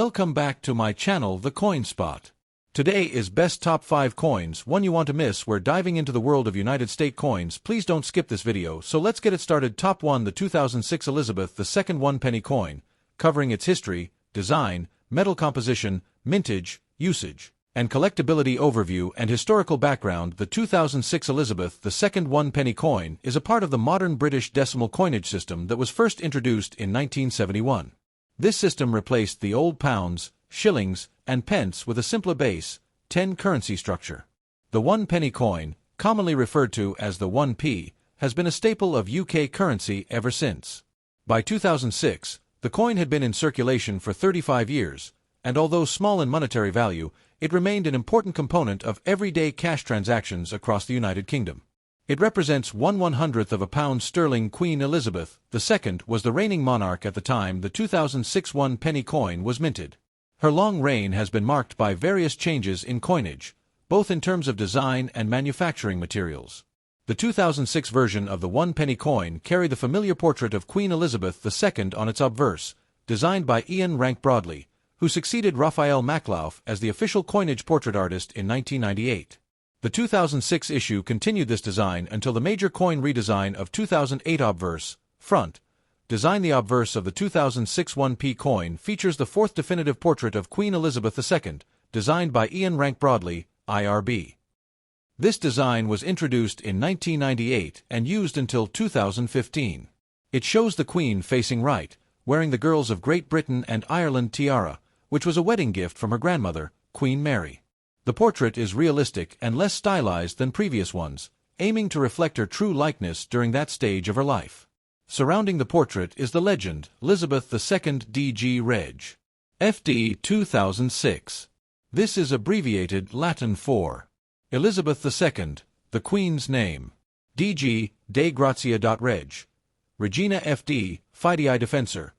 Welcome back to my channel, The Coin Spot. Today is best top 5 coins, one you want to miss. We're diving into the world of United States coins. Please don't skip this video, so let's get it started. Top 1, the 2006 Elizabeth II 1 penny coin, covering its history, design, metal composition, mintage, usage, and collectability. Overview and historical background. The 2006 Elizabeth II 1 penny coin is a part of the modern British decimal coinage system that was first introduced in 1971. This system replaced the old pounds, shillings, and pence with a simpler base, 10 currency structure. The 1 penny coin, commonly referred to as the 1p, has been a staple of UK currency ever since. By 2006, the coin had been in circulation for 35 years, and although small in monetary value, it remained an important component of everyday cash transactions across the United Kingdom. It represents 1/100th of a pound sterling. Queen Elizabeth II was the reigning monarch at the time the 2006 1 penny coin was minted. Her long reign has been marked by various changes in coinage, both in terms of design and manufacturing materials. The 2006 version of the 1 penny coin carried the familiar portrait of Queen Elizabeth II on its obverse, designed by Ian Rank Broadley, who succeeded Raphael Maklauf as the official coinage portrait artist in 1998. The 2006 issue continued this design until the major coin redesign of 2008 obverse, front. Design. The obverse of the 2006 1p coin features the fourth definitive portrait of Queen Elizabeth II, designed by Ian Rank Broadley, IRB. This design was introduced in 1998 and used until 2015. It shows the Queen facing right, wearing the Girls of Great Britain and Ireland tiara, which was a wedding gift from her grandmother, Queen Mary. The portrait is realistic and less stylized than previous ones, aiming to reflect her true likeness during that stage of her life. Surrounding the portrait is the legend, Elizabeth II DG Reg. FD 2006. This is abbreviated Latin for Elizabeth II, the Queen's name. DG, Dei Grazia.Reg. Regina FD, Fidei Defensor.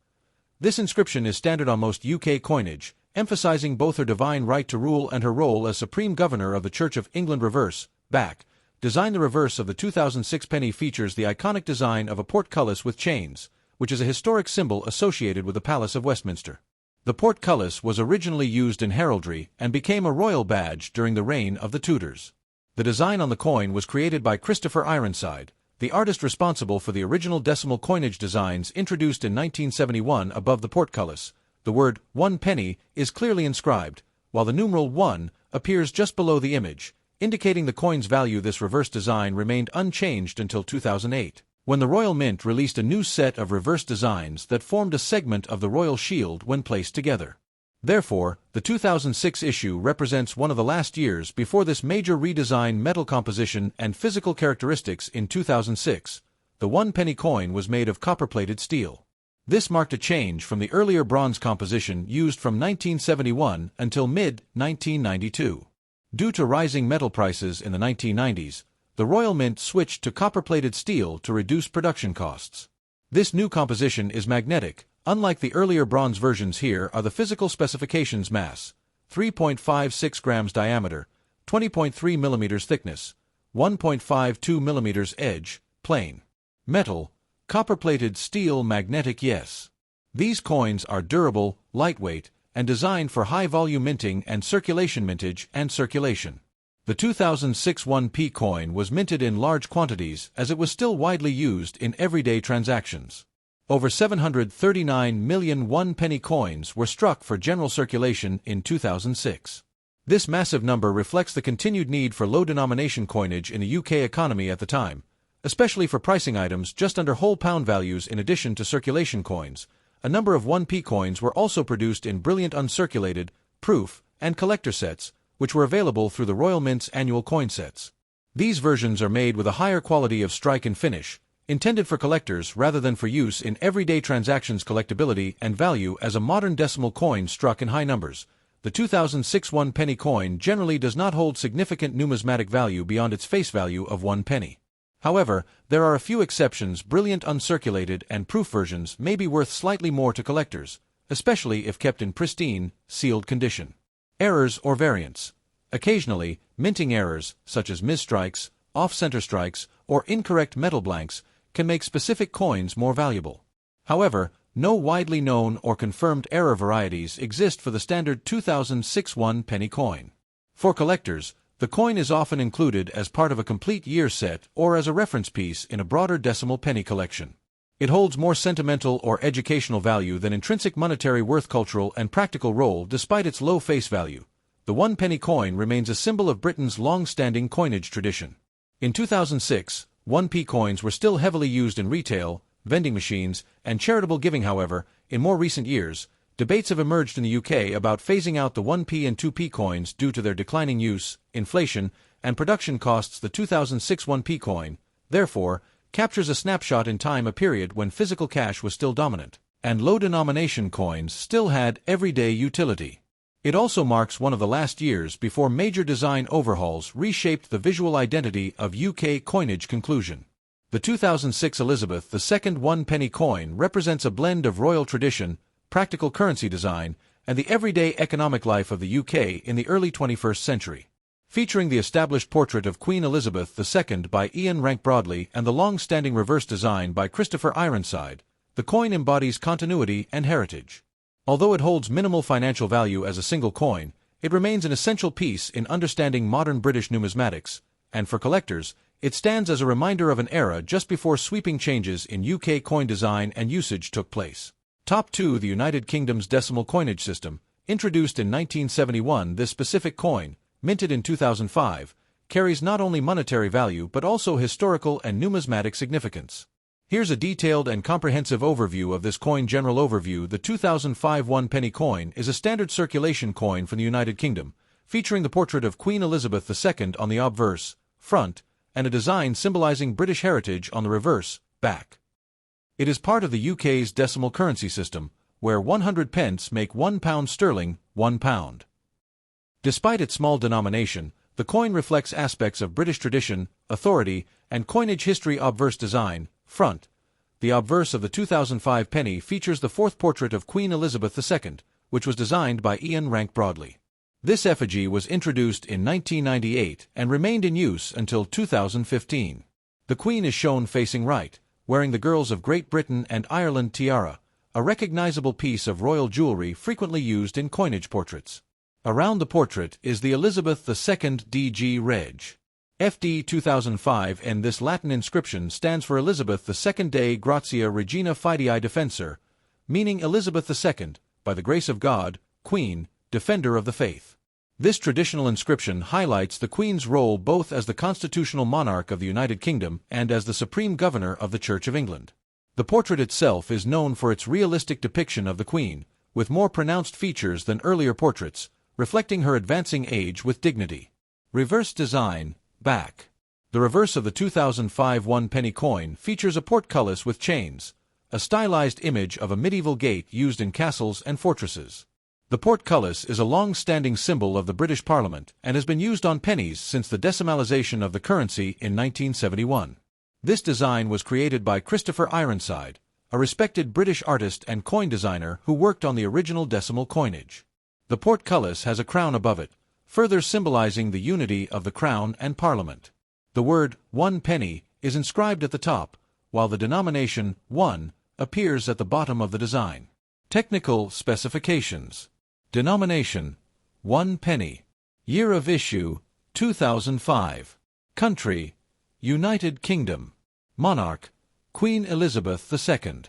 This inscription is standard on most UK coinage, emphasizing both her divine right to rule and her role as Supreme Governor of the Church of England. Reverse, back. Design. The reverse of the 2006 penny features the iconic design of a portcullis with chains, which is a historic symbol associated with the Palace of Westminster. The portcullis was originally used in heraldry and became a royal badge during the reign of the Tudors. The design on the coin was created by Christopher Ironside, the artist responsible for the original decimal coinage designs introduced in 1971. Above the portcullis, the word 1 penny is clearly inscribed, while the numeral 1 appears just below the image, indicating the coin's value. This reverse design remained unchanged until 2008, when the Royal Mint released a new set of reverse designs that formed a segment of the royal shield when placed together. Therefore, the 2006 issue represents one of the last years before this major redesign. Metal composition and physical characteristics. In 2006, the 1 penny coin was made of copper-plated steel. This marked a change from the earlier bronze composition used from 1971 until mid-1992. Due to rising metal prices in the 1990s, the Royal Mint switched to copper-plated steel to reduce production costs. This new composition is magnetic, unlike the earlier bronze versions. Here are the physical specifications: mass, 3.56 grams diameter, 20.3 millimeters thickness, 1.52 millimeters edge, plain. Metal, copper-plated steel. Magnetic. Yes. These coins are durable, lightweight, and designed for high-volume minting and circulation. Mintage and circulation. The 2006 1p coin was minted in large quantities as it was still widely used in everyday transactions. Over 739 million 1 penny coins were struck for general circulation in 2006. This massive number reflects the continued need for low-denomination coinage in the UK economy at the time, especially for pricing items just under whole pound values. In addition to circulation coins, a number of 1p coins were also produced in brilliant uncirculated, proof, and collector sets, which were available through the Royal Mint's annual coin sets. These versions are made with a higher quality of strike and finish, intended for collectors rather than for use in everyday transactions. Collectability and value. As a modern decimal coin struck in high numbers, the 2006 1 penny coin generally does not hold significant numismatic value beyond its face value of 1 penny. However, there are a few exceptions. Brilliant uncirculated and proof versions may be worth slightly more to collectors, especially if kept in pristine, sealed condition. Errors or variants. Occasionally, minting errors, such as misstrikes, off-center strikes, or incorrect metal blanks, can make specific coins more valuable. However, No widely known or confirmed error varieties exist for the standard 2006 1-penny coin. For collectors, the coin is often included as part of a complete year set or as a reference piece in a broader decimal penny collection. It holds more sentimental or educational value than intrinsic monetary worth. Cultural and practical role. Despite its low face value, the 1-penny coin remains a symbol of Britain's long-standing coinage tradition. In 2006, 1p coins were still heavily used in retail, vending machines, and charitable giving. However, in more recent years, debates have emerged in the UK about phasing out the 1p and 2p coins due to their declining use, inflation, and production costs. The 2006 1p coin, therefore, captures a snapshot in time, a period when physical cash was still dominant, and low-denomination coins still had everyday utility. It also marks one of the last years before major design overhauls reshaped the visual identity of UK coinage. Conclusion. The 2006 Elizabeth II 1-penny coin represents a blend of royal tradition, practical currency design, and the everyday economic life of the UK in the early 21st century. Featuring the established portrait of Queen Elizabeth II by Ian Rank Broadley and the long-standing reverse design by Christopher Ironside, the coin embodies continuity and heritage. Although it holds minimal financial value as a single coin, it remains an essential piece in understanding modern British numismatics, and for collectors, it stands as a reminder of an era just before sweeping changes in UK coin design and usage took place. Top 2. The United Kingdom's decimal coinage system, introduced in 1971. This specific coin, minted in 2005, carries not only monetary value but also historical and numismatic significance. Here's a detailed and comprehensive overview of this coin. General overview. The 2005 1-penny coin is a standard circulation coin from the United Kingdom, featuring the portrait of Queen Elizabeth II on the obverse, front, and a design symbolizing British heritage on the reverse, back. It is part of the UK's decimal currency system, where 100 pence make £1 sterling, £1. Despite its small denomination, the coin reflects aspects of British tradition, authority, and coinage history. Obverse design, front. The obverse of the 2005 penny features the fourth portrait of Queen Elizabeth II, which was designed by Ian Rank Broadley. This effigy was introduced in 1998 and remained in use until 2015. The Queen is shown facing right, wearing the Girls of Great Britain and Ireland tiara, a recognizable piece of royal jewelry frequently used in coinage portraits. Around the portrait is the Elizabeth II DG Reg. FD 2005, and this Latin inscription stands for Elizabeth II Dei Gratia Regina Fidei Defensor, meaning Elizabeth II, by the grace of God, Queen, Defender of the Faith. This traditional inscription highlights the Queen's role both as the constitutional monarch of the United Kingdom and as the supreme governor of the Church of England. The portrait itself is known for its realistic depiction of the Queen, with more pronounced features than earlier portraits, reflecting her advancing age with dignity. Reverse design, back. The reverse of the 2005 1-penny coin features a portcullis with chains, a stylized image of a medieval gate used in castles and fortresses. The portcullis is a long-standing symbol of the British Parliament and has been used on pennies since the decimalisation of the currency in 1971. This design was created by Christopher Ironside, a respected British artist and coin designer who worked on the original decimal coinage. The portcullis has a crown above it, further symbolizing the unity of the Crown and Parliament. The word 1 penny is inscribed at the top, while the denomination 1 appears at the bottom of the design. Technical specifications. Denomination 1 penny. Year of issue 2005. Country United Kingdom. Monarch Queen Elizabeth II.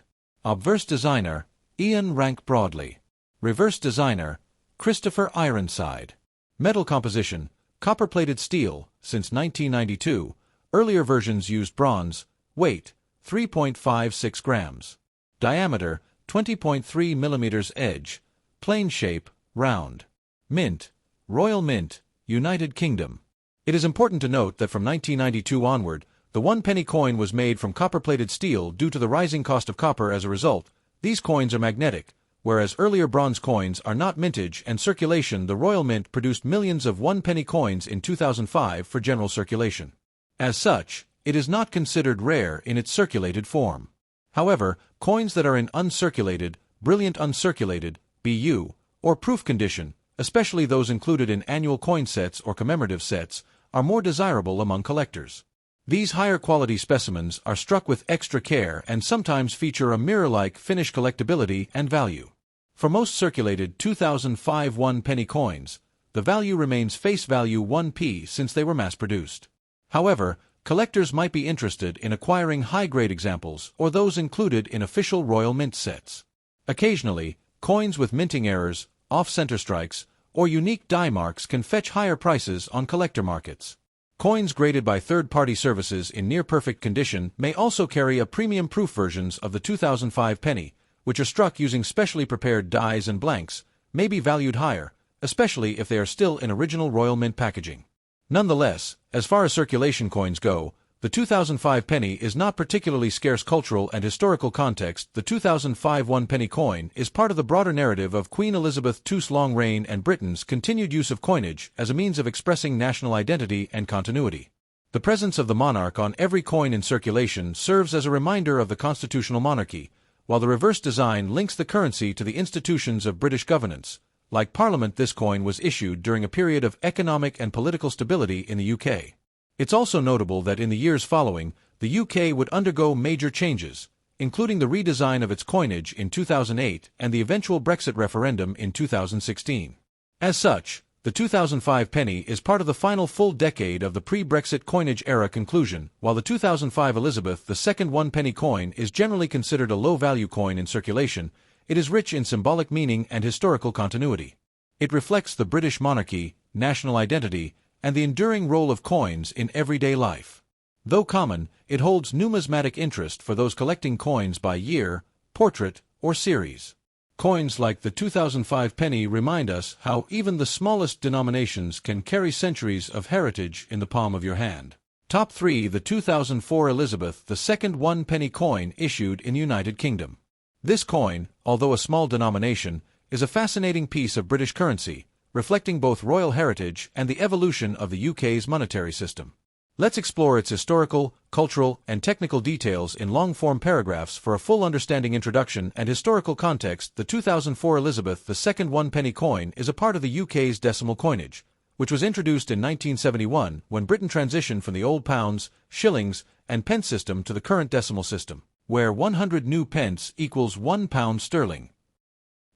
Obverse designer Ian Rank Broadley. Reverse designer Christopher Ironside. Metal composition copper-plated steel since 1992. Earlier versions used bronze. Weight 3.56 grams. Diameter 20.3 millimeters. Edge plain shape, round. Mint Royal Mint, United Kingdom. It is important to note that from 1992 onward, the 1-penny coin was made from copper-plated steel due to the rising cost of copper. As a result, these coins are magnetic, whereas earlier bronze coins are not. Mintage and circulation. The Royal Mint produced millions of 1-penny coins in 2005 for general circulation. As such, it is not considered rare in its circulated form. However, coins that are in uncirculated, brilliant uncirculated, BU, or proof condition, especially those included in annual coin sets or commemorative sets, are more desirable among collectors. These higher-quality specimens are struck with extra care and sometimes feature a mirror-like finish, collectability, and value. For most circulated 2005 1-penny coins, the value remains face value 1p since they were mass-produced. However, collectors might be interested in acquiring high-grade examples or those included in official Royal Mint sets. Occasionally, coins with minting errors, off-center strikes, or unique die marks can fetch higher prices on collector markets. Coins graded by third-party services in near-perfect condition may also carry a premium-proof versions of the 2005 penny, which are struck using specially prepared dies and blanks, may be valued higher, especially if they are still in original Royal Mint packaging. Nonetheless, as far as circulation coins go, the 2005 penny is not particularly scarce. Cultural and historical context. The 2005 1-penny coin is part of the broader narrative of Queen Elizabeth II's long reign and Britain's continued use of coinage as a means of expressing national identity and continuity. The presence of the monarch on every coin in circulation serves as a reminder of the constitutional monarchy, while the reverse design links the currency to the institutions of British governance. Like Parliament, this coin was issued during a period of economic and political stability in the UK. It's also notable that in the years following, the UK would undergo major changes, including the redesign of its coinage in 2008 and the eventual Brexit referendum in 2016. As such, the 2005 penny is part of the final full decade of the pre-Brexit coinage era conclusion. While the 2005 Elizabeth II 1-penny coin is generally considered a low-value coin in circulation, it is rich in symbolic meaning and historical continuity. It reflects the British monarchy, national identity, and the enduring role of coins in everyday life. Though common, it holds numismatic interest for those collecting coins by year, portrait, or series. Coins like the 2005 penny remind us how even the smallest denominations can carry centuries of heritage in the palm of your hand. Top 3. The 2004 Elizabeth II 1-penny coin issued in the United Kingdom. This coin, although a small denomination, is a fascinating piece of British currency, reflecting both royal heritage and the evolution of the UK's monetary system. Let's explore its historical, cultural, and technical details in long-form paragraphs for a full understanding. Introduction and historical context. The 2004 Elizabeth II 1-penny coin is a part of the UK's decimal coinage, which was introduced in 1971 when Britain transitioned from the old pounds, shillings, and pence system to the current decimal system, where 100 new pence equals £1 sterling.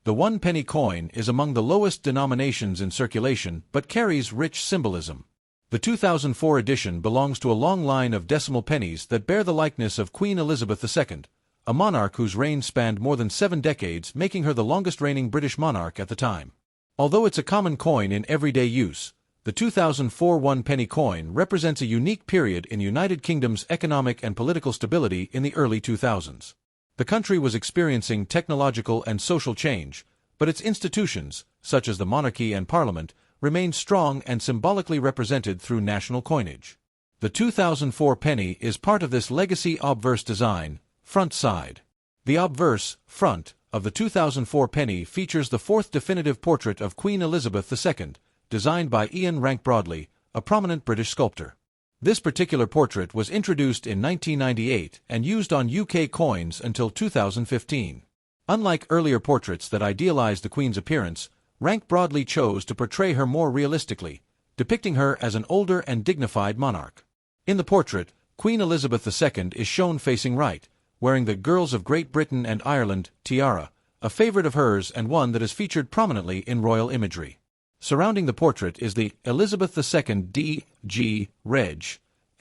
The 1-penny coin is among the lowest denominations in circulation but carries rich symbolism. The 2004 edition belongs to a long line of decimal pennies that bear the likeness of Queen Elizabeth II, a monarch whose reign spanned more than 7 decades, making her the longest-reigning British monarch at the time. Although it's a common coin in everyday use, the 2004 1-penny coin represents a unique period in the United Kingdom's economic and political stability in the early 2000s. The country was experiencing technological and social change, but its institutions, such as the monarchy and parliament, remained strong and symbolically represented through national coinage. The 2004 penny is part of this legacy. Obverse design, front side. The obverse, front, of the 2004 penny features the fourth definitive portrait of Queen Elizabeth II, designed by Ian Rank Broadley, a prominent British sculptor. This particular portrait was introduced in 1998 and used on UK coins until 2015. Unlike earlier portraits that idealized the Queen's appearance, Rank Broadley chose to portray her more realistically, depicting her as an older and dignified monarch. In the portrait, Queen Elizabeth II is shown facing right, wearing the Girls of Great Britain and Ireland tiara, a favorite of hers and one that is featured prominently in royal imagery. Surrounding the portrait is the Elizabeth II D.G. Reg.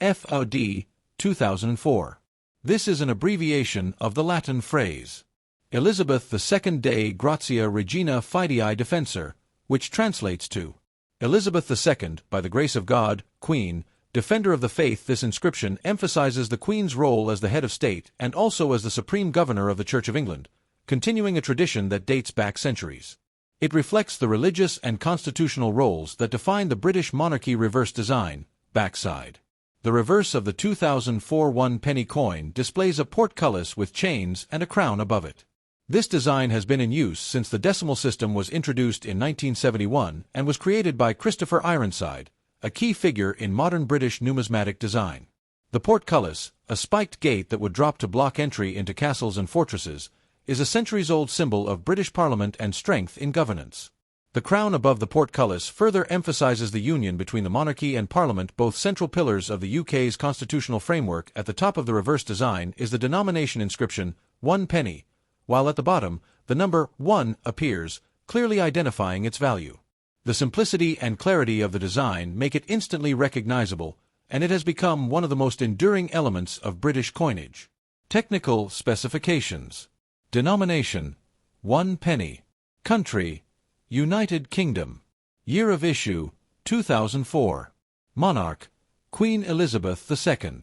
F.O.D. 2004. This is an abbreviation of the Latin phrase Elizabeth II Dei Gratia Regina Fidei Defensor, which translates to Elizabeth II, by the grace of God, Queen, Defender of the Faith. This inscription emphasizes the Queen's role as the head of state and also as the supreme governor of the Church of England, continuing a tradition that dates back centuries. It reflects the religious and constitutional roles that define the British monarchy. Reverse design, backside. The reverse of the 2004 1-penny coin displays a portcullis with chains and a crown above it. This design has been in use since the decimal system was introduced in 1971 and was created by Christopher Ironside, a key figure in modern British numismatic design. The portcullis, a spiked gate that would drop to block entry into castles and fortresses, is a centuries-old symbol of British Parliament and strength in governance. The crown above the portcullis further emphasizes the union between the monarchy and parliament. Both central pillars of the UK's constitutional framework. At the top of the reverse design is the denomination inscription, 1 penny, while at the bottom, the number 1 appears, clearly identifying its value. The simplicity and clarity of the design make it instantly recognizable, and it has become one of the most enduring elements of British coinage. Technical specifications. Denomination, 1 penny. Country, United Kingdom. Year of issue, 2004. Monarch, Queen Elizabeth II.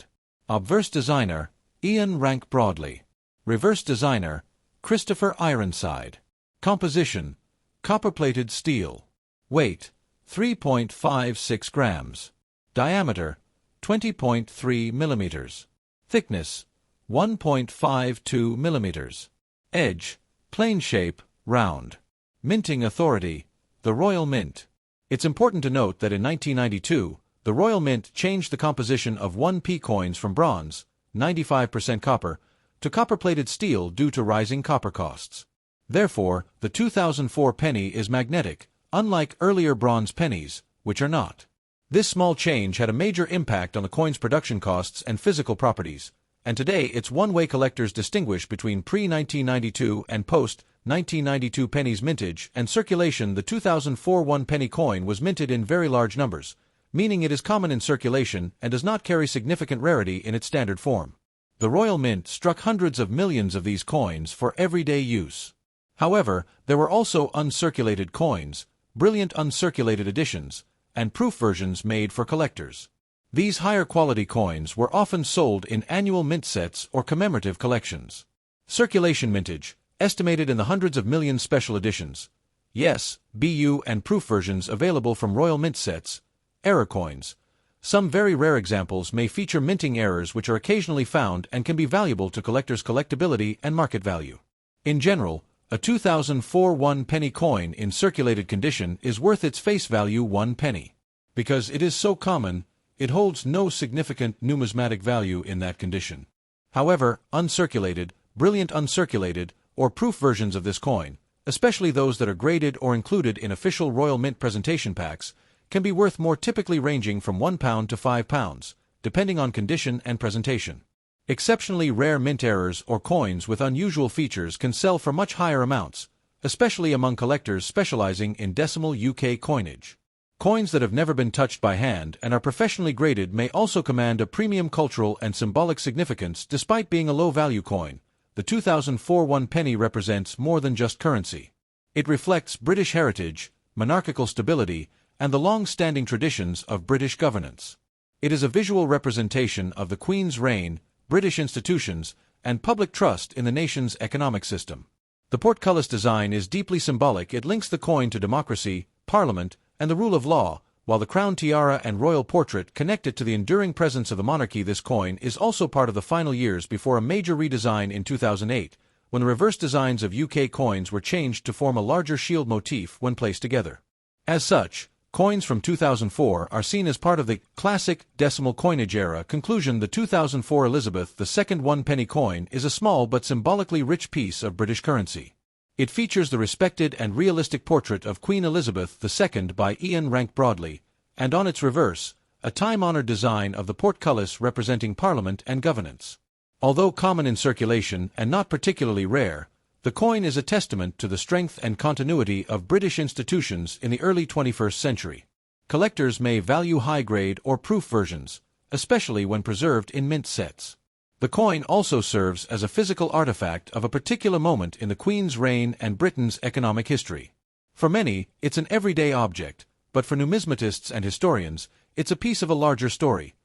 Obverse designer, Ian Rank Broadley. Reverse designer, Christopher Ironside. Composition, copper-plated steel. Weight, 3.56 grams. Diameter, 20.3 millimeters. Thickness, 1.52 millimeters. Edge, plain shape, round. Minting authority, the Royal Mint. It's important to note that in 1992, the Royal Mint changed the composition of 1p coins from bronze, 95% copper, to copper-plated steel due to rising copper costs. Therefore, the 2004 penny is magnetic, unlike earlier bronze pennies, which are not. This small change had a major impact on the coin's production costs and physical properties, and today its one-way collectors distinguish between pre-1992 and post-1992 pennies mintage and circulation. The 2004 1-penny coin was minted in very large numbers, meaning it is common in circulation and does not carry significant rarity in its standard form. The Royal Mint struck hundreds of millions of these coins for everyday use. However, there were also uncirculated coins, brilliant uncirculated editions, and proof versions made for collectors. These higher-quality coins were often sold in annual mint sets or commemorative collections. Circulation mintage, estimated in the hundreds of millions. Special editions. Yes, BU and proof versions available from Royal Mint sets. Error coins. Some very rare examples may feature minting errors which are occasionally found and can be valuable to collectors' collectability and market value. In general, a 2004 1-penny coin in circulated condition is worth its face value 1 penny. Because it is so common, it holds no significant numismatic value in that condition. However, uncirculated, brilliant uncirculated, or proof versions of this coin, especially those that are graded or included in official Royal Mint presentation packs, can be worth more, typically ranging from £1 to £5, depending on condition and presentation. Exceptionally rare mint errors or coins with unusual features can sell for much higher amounts, especially among collectors specializing in decimal UK coinage. Coins that have never been touched by hand and are professionally graded may also command a premium cultural and symbolic significance. Despite being a low-value coin, the 2004 1-penny represents more than just currency. It reflects British heritage, monarchical stability, and the long-standing traditions of British governance. It is a visual representation of the Queen's reign, British institutions, and public trust in the nation's economic system. The portcullis design is deeply symbolic. It links the coin to democracy, parliament, and the rule of law, while the crown tiara and royal portrait connect it to the enduring presence of the monarchy. This coin is also part of the final years before a major redesign in 2008, when the reverse designs of UK coins were changed to form a larger shield motif when placed together. As such, coins from 2004 are seen as part of the classic decimal coinage era. Conclusion: the 2004 Elizabeth II 1-penny coin is a small but symbolically rich piece of British currency. It features the respected and realistic portrait of Queen Elizabeth II by Ian Rank Broadley, and on its reverse, a time-honored design of the portcullis representing Parliament and governance. Although common in circulation and not particularly rare, the coin is a testament to the strength and continuity of British institutions in the early 21st century. Collectors may value high-grade or proof versions, especially when preserved in mint sets. The coin also serves as a physical artifact of a particular moment in the Queen's reign and Britain's economic history. For many, it's an everyday object, but for numismatists and historians, it's a piece of a larger story,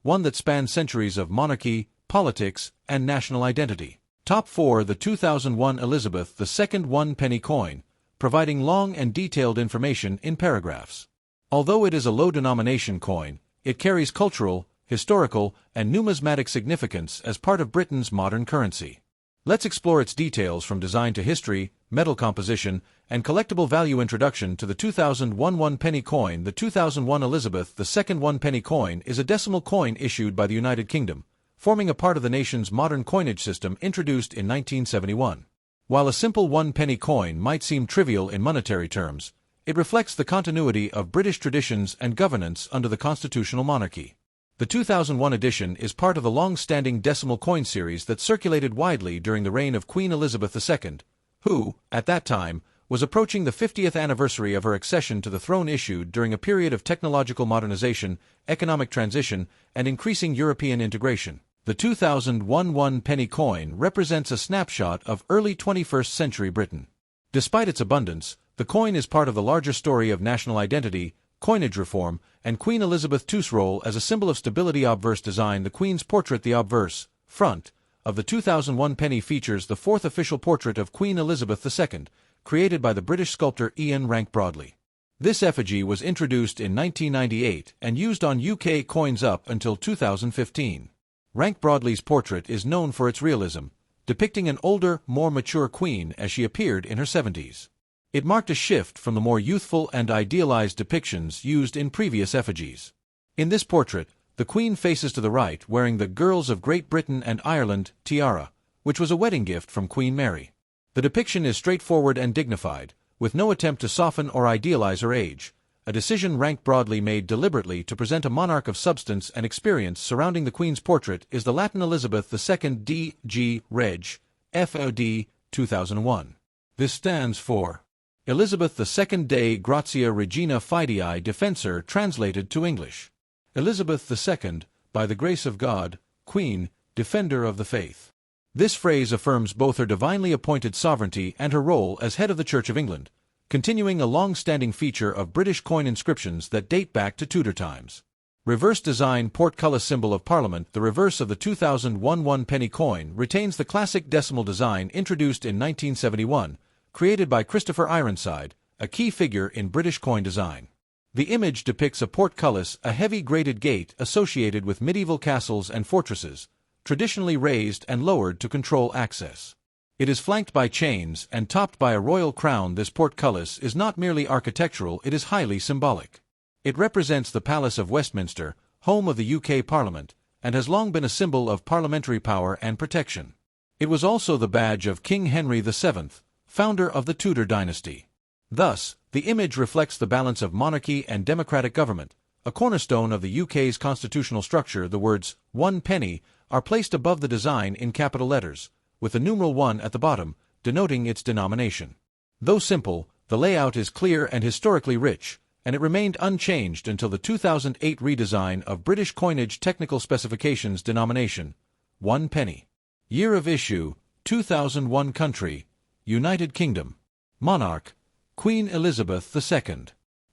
one that spans centuries of monarchy, politics, and national identity. Top 4. The 2001 Elizabeth II 1-penny coin, providing long and detailed information in paragraphs. Although it is a low-denomination coin, it carries cultural, historical, and numismatic significance as part of Britain's modern currency. Let's explore its details from design to history, metal composition, and collectible value. Introduction to the 2001 1-penny coin. The 2001 Elizabeth II 1-penny coin is a decimal coin issued by the United Kingdom, forming a part of the nation's modern coinage system introduced in 1971. While a simple 1-penny coin might seem trivial in monetary terms, It reflects the continuity of British traditions and governance under the constitutional monarchy. The 2001 edition is part of the long-standing decimal coin series that circulated widely during the reign of Queen Elizabeth II, who, at that time, was approaching the 50th anniversary of her accession to the throne, issued during a period of technological modernization, economic transition, and increasing European integration. The 2001 one-penny coin represents a snapshot of early 21st century Britain. Despite its abundance, the coin is part of the larger story of national identity, coinage reform, and Queen Elizabeth II's role as a symbol of stability. Obverse design. The Queen's portrait. The obverse front of the 2001 penny features the fourth official portrait of Queen Elizabeth II, created by the British sculptor Ian Rank-Broadley. This effigy was introduced in 1998 and used on UK coins up until 2015. Rank-Broadley's portrait is known for its realism, depicting an older, more mature queen as she appeared in her 70s. It marked a shift from the more youthful and idealized depictions used in previous effigies. In this portrait, the Queen faces to the right, wearing the Girls of Great Britain and Ireland tiara, which was a wedding gift from Queen Mary. The depiction is straightforward and dignified, with no attempt to soften or idealize her age, a decision Rank-Broadley made deliberately to present a monarch of substance and experience. Surrounding the Queen's portrait is the Latin Elizabeth II D.G. Reg. FOD 2001. This stands for Elizabeth II Dei Gratia Regina Fidei Defensor, translated to English. Elizabeth II, by the grace of God, Queen, Defender of the Faith. This phrase affirms both her divinely appointed sovereignty and her role as head of the Church of England, continuing a long-standing feature of British coin inscriptions that date back to Tudor times. Reverse design. Portcullis. Symbol of Parliament. The reverse of the 2001 one-penny coin retains the classic decimal design introduced in 1971, created by Christopher Ironside, a key figure in British coin design. The image depicts a portcullis, a heavy graded gate associated with medieval castles and fortresses, traditionally raised and lowered to control access. It is flanked by chains and topped by a royal crown. This portcullis is not merely architectural, it is highly symbolic. It represents the Palace of Westminster, home of the UK Parliament, and has long been a symbol of parliamentary power and protection. It was also the badge of King Henry VII, founder of the Tudor dynasty. Thus, the image reflects the balance of monarchy and democratic government, a cornerstone of the UK's constitutional structure. The words, "one penny," are placed above the design in capital letters, with the numeral 1 at the bottom, denoting its denomination. Though simple, the layout is clear and historically rich, and it remained unchanged until the 2008 redesign of British coinage technical specifications. Denomination: 1 penny. Year of issue: 2001. Country: United Kingdom. Monarch: Queen Elizabeth II.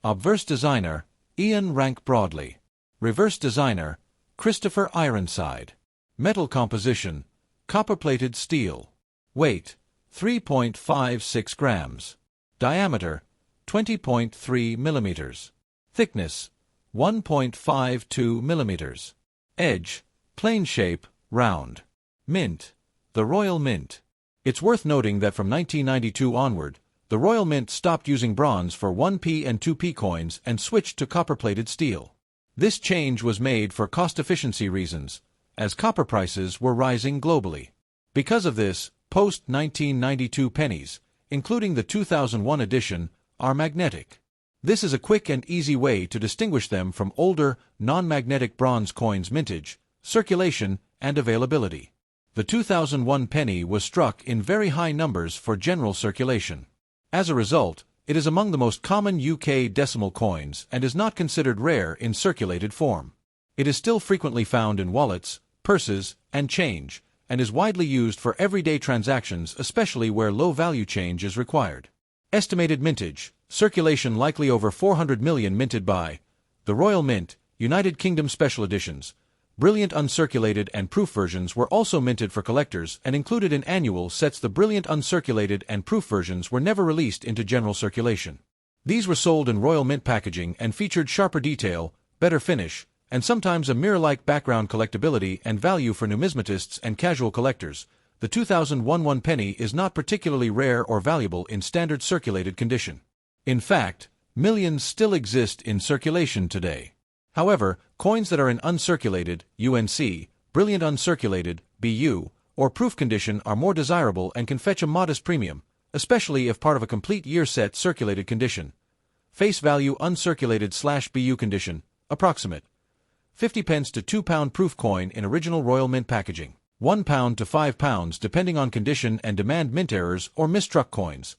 Obverse designer: Ian Rank-Broadley. Reverse designer: Christopher Ironside. Metal composition: copper-plated steel. Weight: 3.56 grams. Diameter: 20.3 millimeters. Thickness: 1.52 millimeters. Edge: plain shape, round. Mint: the Royal Mint. It's worth noting that from 1992 onward, the Royal Mint stopped using bronze for 1p and 2p coins and switched to copper-plated steel. This change was made for cost-efficiency reasons, as copper prices were rising globally. Because of this, post-1992 pennies, including the 2001 edition, are magnetic. This is a quick and easy way to distinguish them from older, non-magnetic bronze coins. Mintage, circulation, and availability. The 2001 penny was struck in very high numbers for general circulation. As a result, it is among the most common UK decimal coins and is not considered rare in circulated form. It is still frequently found in wallets, purses, and change, and is widely used for everyday transactions, especially where low-value change is required. Estimated mintage: circulation likely over 400 million. Minted by the Royal Mint, United Kingdom. Special editions: brilliant uncirculated and proof versions were also minted for collectors and included in annual sets. The brilliant uncirculated and proof versions were never released into general circulation. These were sold in Royal Mint packaging and featured sharper detail, better finish, and sometimes a mirror-like background. Collectability and value for numismatists and casual collectors. The 2001 one penny is not particularly rare or valuable in standard circulated condition. In fact, millions still exist in circulation today. However, coins that are in uncirculated (UNC), brilliant uncirculated (BU), or proof condition are more desirable and can fetch a modest premium, especially if part of a complete year set circulated condition. Face value uncirculated/BU condition, approximate. 50 pence to £2 proof coin in original Royal Mint packaging. £1 to £5 depending on condition and demand mint errors or mistruck coins.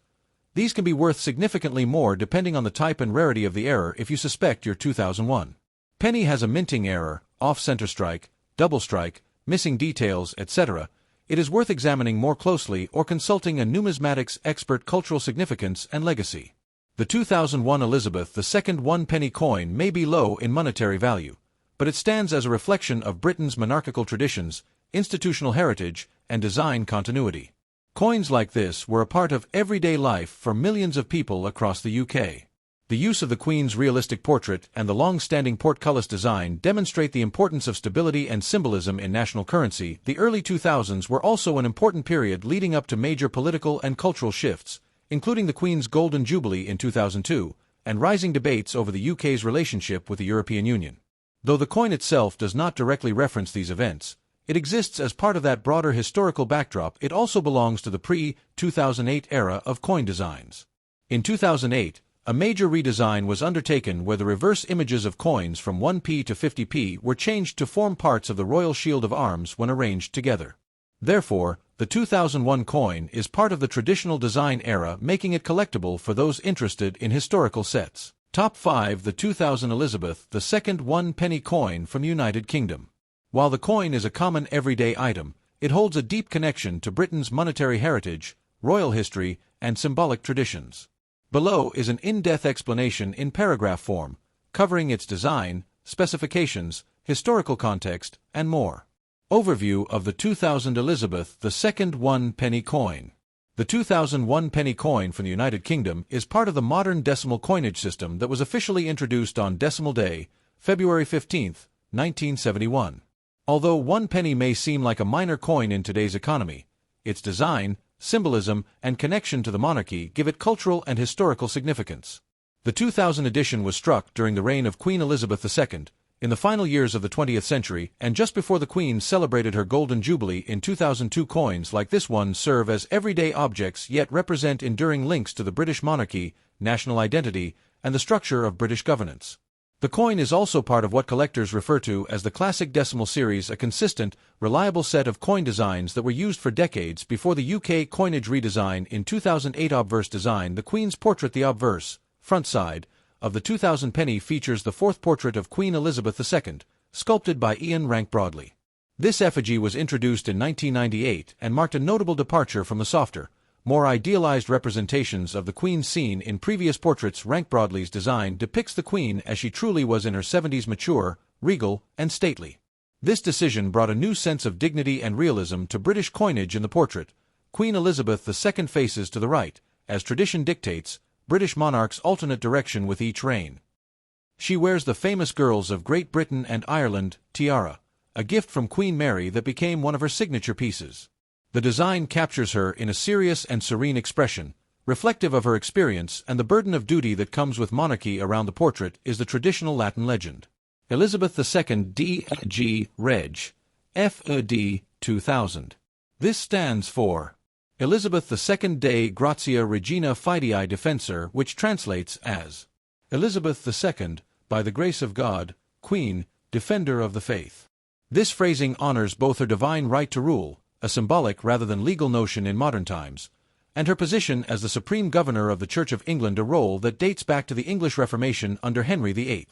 These can be worth significantly more depending on the type and rarity of the error if you suspect your 2001 penny has a minting error, off-center strike, double strike, missing details, etc. It is worth examining more closely or consulting a numismatics expert. Cultural significance and legacy. The 2001 Elizabeth II 1 penny coin may be low in monetary value, but it stands as a reflection of Britain's monarchical traditions, institutional heritage, and design continuity. Coins like this were a part of everyday life for millions of people across the UK. The use of the Queen's realistic portrait and the long-standing portcullis design demonstrate the importance of stability and symbolism in national currency. The early 2000s were also an important period leading up to major political and cultural shifts, including the Queen's Golden Jubilee in 2002, and rising debates over the UK's relationship with the European Union. Though the coin itself does not directly reference these events, it exists as part of that broader historical backdrop. It also belongs to the pre-2008 era of coin designs. In 2008, a major redesign was undertaken where the reverse images of coins from 1p to 50p were changed to form parts of the Royal Shield of Arms when arranged together. Therefore, the 2001 coin is part of the traditional design era, making it collectible for those interested in historical sets. Top 5. The 2000 Elizabeth II 1 penny coin from the United Kingdom. While the coin is a common everyday item, it holds a deep connection to Britain's monetary heritage, royal history, and symbolic traditions. Below is an in-depth explanation in paragraph form, covering its design, specifications, historical context, and more. Overview of the 2000 Elizabeth II 1 penny coin. The 2001 penny coin from the United Kingdom is part of the modern decimal coinage system that was officially introduced on Decimal Day, February 15, 1971. Although 1 penny may seem like a minor coin in today's economy, its design, symbolism, and connection to the monarchy give it cultural and historical significance. The 2000 edition was struck during the reign of Queen Elizabeth II, in the final years of the 20th century, and just before the Queen celebrated her Golden Jubilee in 2002. Coins like this one serve as everyday objects yet represent enduring links to the British monarchy, national identity, and the structure of British governance. The coin is also part of what collectors refer to as the classic decimal series, a consistent, reliable set of coin designs that were used for decades before the UK coinage redesign in 2008. Obverse design. The Queen's portrait. The obverse, front side, of the 2000 penny features the fourth portrait of Queen Elizabeth II, sculpted by Ian Rank Broadley. This effigy was introduced in 1998 and marked a notable departure from the softer, more idealized representations of the Queen seen in previous portraits. Rank Broadley's design depicts the Queen as she truly was in her 70s, mature, regal, and stately. This decision brought a new sense of dignity and realism to British coinage. In the portrait, Queen Elizabeth II faces to the right, as tradition dictates, British monarchs alternate direction with each reign. She wears the famous Girls of Great Britain and Ireland tiara, a gift from Queen Mary that became one of her signature pieces. The design captures her in a serious and serene expression, reflective of her experience and the burden of duty that comes with monarchy. Around the portrait is the traditional Latin legend. Elizabeth II D.G. Reg. F.D. 2000. This stands for Elizabeth II Dei Gratia Regina Fidei Defensor, which translates as Elizabeth II, by the grace of God, Queen, Defender of the Faith. This phrasing honors both her divine right to rule, a symbolic rather than legal notion in modern times, and her position as the Supreme Governor of the Church of England, a role that dates back to the English Reformation under Henry VIII.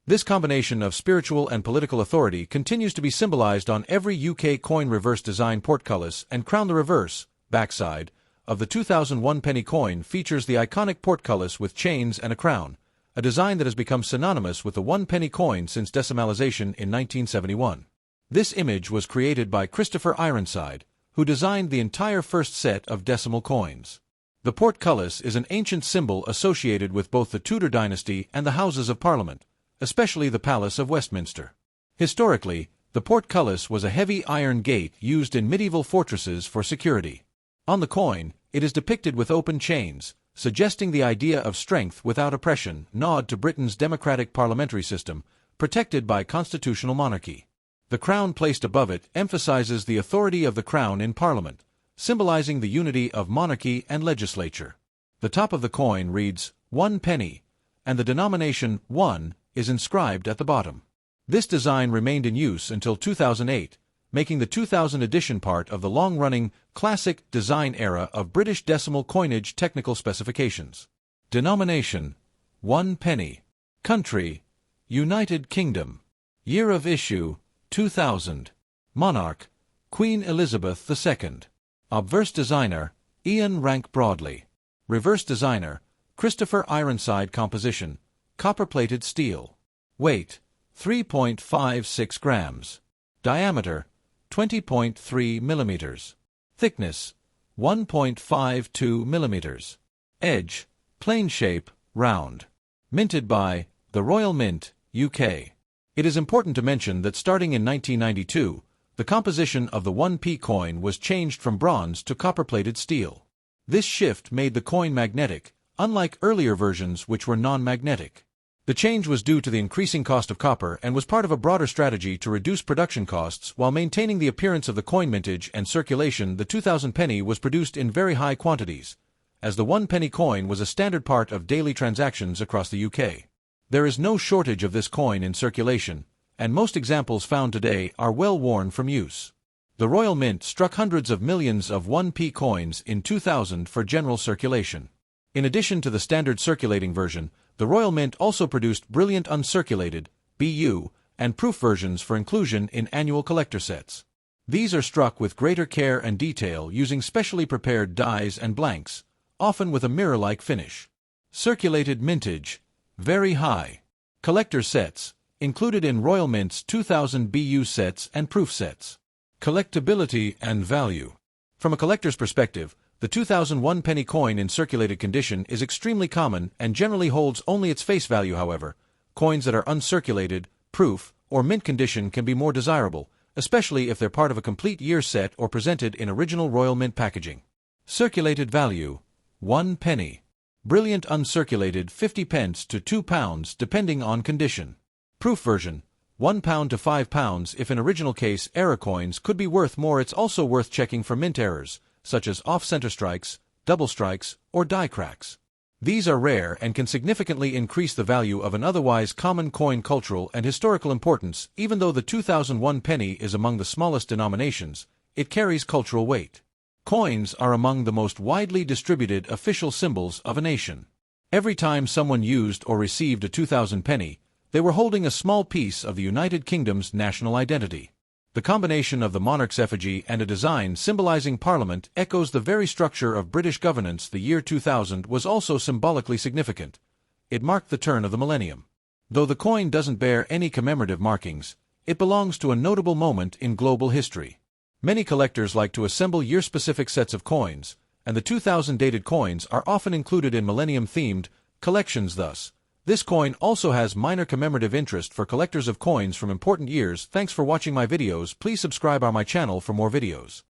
This combination of spiritual and political authority continues to be symbolized on every UK coin. Reverse design. Portcullis and crown. The reverse, backside, of the 2001 penny coin features the iconic portcullis with chains and a crown, a design that has become synonymous with the 1 penny coin since decimalization in 1971. This image was created by Christopher Ironside, who designed the entire first set of decimal coins. The portcullis is an ancient symbol associated with both the Tudor dynasty and the Houses of Parliament, especially the Palace of Westminster. Historically, the portcullis was a heavy iron gate used in medieval fortresses for security. On the coin, it is depicted with open chains, suggesting the idea of strength without oppression, nod to Britain's democratic parliamentary system, protected by constitutional monarchy. The crown placed above it emphasizes the authority of the crown in Parliament, symbolizing the unity of monarchy and legislature. The top of the coin reads, 1 penny, and the denomination 1 is inscribed at the bottom. This design remained in use until 2008, making the 2000 edition part of the long-running classic design era of British decimal coinage technical specifications. Denomination: 1 penny. Country: United Kingdom. Year of issue: 2000. Monarch: Queen Elizabeth II. Obverse designer: Ian Rank Broadley. Reverse designer: Christopher Ironside. Composition: copper-plated steel. Weight: 3.56 grams. Diameter: 20.3 millimeters. Thickness: 1.52 millimeters. Edge: plain shape, round. Minted by the Royal Mint, UK. It is important to mention that starting in 1992, the composition of the 1p coin was changed from bronze to copper-plated steel. This shift made the coin magnetic, unlike earlier versions which were non-magnetic. The change was due to the increasing cost of copper and was part of a broader strategy to reduce production costs while maintaining the appearance of the coin mintage and circulation. The 2000 penny was produced in very high quantities, as the 1 penny coin was a standard part of daily transactions across the UK. There is no shortage of this coin in circulation, and most examples found today are well worn from use. The Royal Mint struck hundreds of millions of 1p coins in 2000 for general circulation. In addition to the standard circulating version, the Royal Mint also produced brilliant uncirculated, BU, and proof versions for inclusion in annual collector sets. These are struck with greater care and detail using specially prepared dies and blanks, often with a mirror-like finish. Circulated mintage: very high. Collector sets, included in Royal Mint's 2000 BU sets and proof sets. Collectability and value. From a collector's perspective, the 2001 penny coin in circulated condition is extremely common and generally holds only its face value. However, coins that are uncirculated, proof, or mint condition can be more desirable, especially if they're part of a complete year set or presented in original Royal Mint packaging. Circulated value: 1 penny. Brilliant uncirculated 50 pence to £2 depending on condition. Proof version: £1 to £5 if in original case error coins could be worth more. It's also worth checking for mint errors, such as off-center strikes, double strikes, or die cracks. These are rare and can significantly increase the value of an otherwise common coin. Cultural and historical importance. Even though the 2001 penny is among the smallest denominations, it carries cultural weight. Coins are among the most widely distributed official symbols of a nation. Every time someone used or received a 2000 penny, they were holding a small piece of the United Kingdom's national identity. The combination of the monarch's effigy and a design symbolizing Parliament echoes the very structure of British governance. The year 2000 was also symbolically significant. It marked the turn of the millennium. Though the coin doesn't bear any commemorative markings, it belongs to a notable moment in global history. Many collectors like to assemble year-specific sets of coins, and the 2000 dated coins are often included in millennium-themed collections. Thus, this coin also has minor commemorative interest for collectors of coins from important years. Thanks for watching my videos. Please subscribe to my channel for more videos.